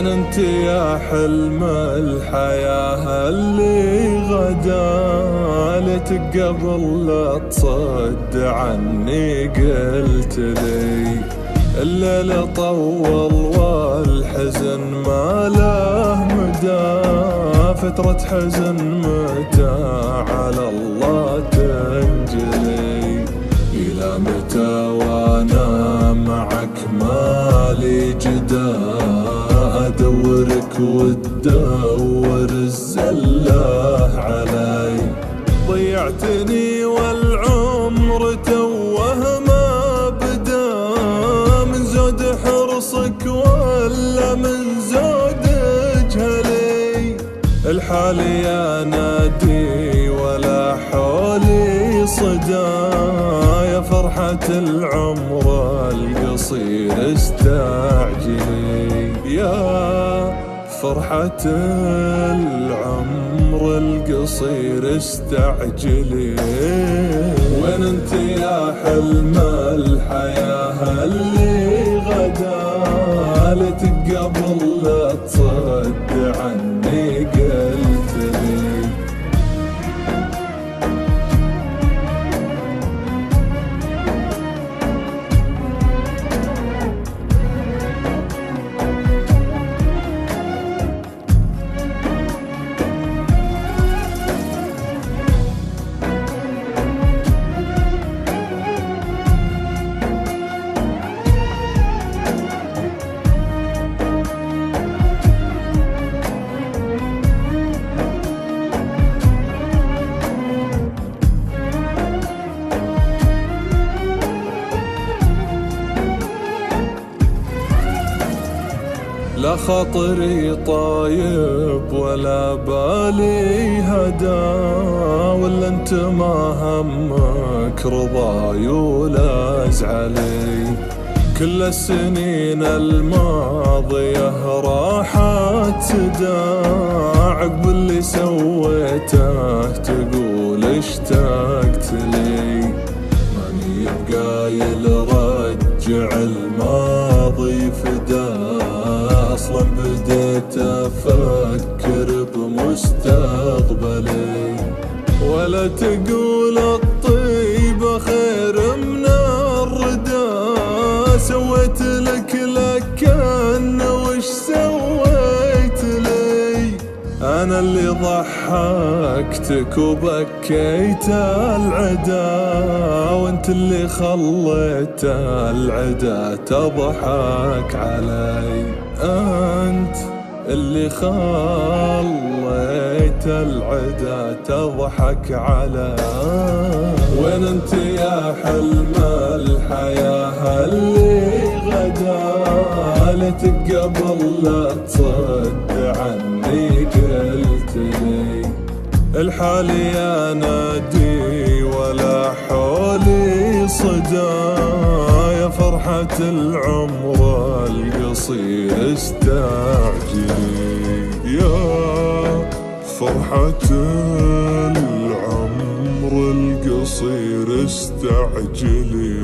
وين انت يا حلم الحياة اللي غدا ليتك قبل لا تصد عني قلت لي الليل طول والحزن ما له مدى فترة حزن متى على الله تنجلي إلى متى وانا معك مالي جدا ادورك وتدور الزله علي ضيعتني والعمر توه ما بدا من زود حرصك ولا من زود جهلي الحال يا نادي ولا حولي صدى يا فرحة العمر القصير استعجلي يا فرحة العمر القصير استعجلي وين انت يا حلم الحياة اللي غدا ليتك قبل لا تصد عني قلت لي لا خاطري طايب ولا بالي هدا ولا انت ما همك رضاي ولا ازعلي كل السنين الماضية راحت سدا عقب اللي سويته تقول اشتقت لي ماني بقايل رجع الماضي فدا اصلا بديت افكر بمستقبلي ولا تقول الطيبة خير من الردى سويت لك كان وش سويت لي انا اللي ضحكتك وبكيت العدا وانت اللي خليت العدا تضحك علي أنت اللي خليت العدا تضحك علي وين أنت يا حلم الحياة اللي غدا ليتك قبل لا تصد عني قلت لي الحال يا نادي ولا حولي صدى يا فرحة العمر القصير استعجلي يا فرحة العمر القصير استعجلي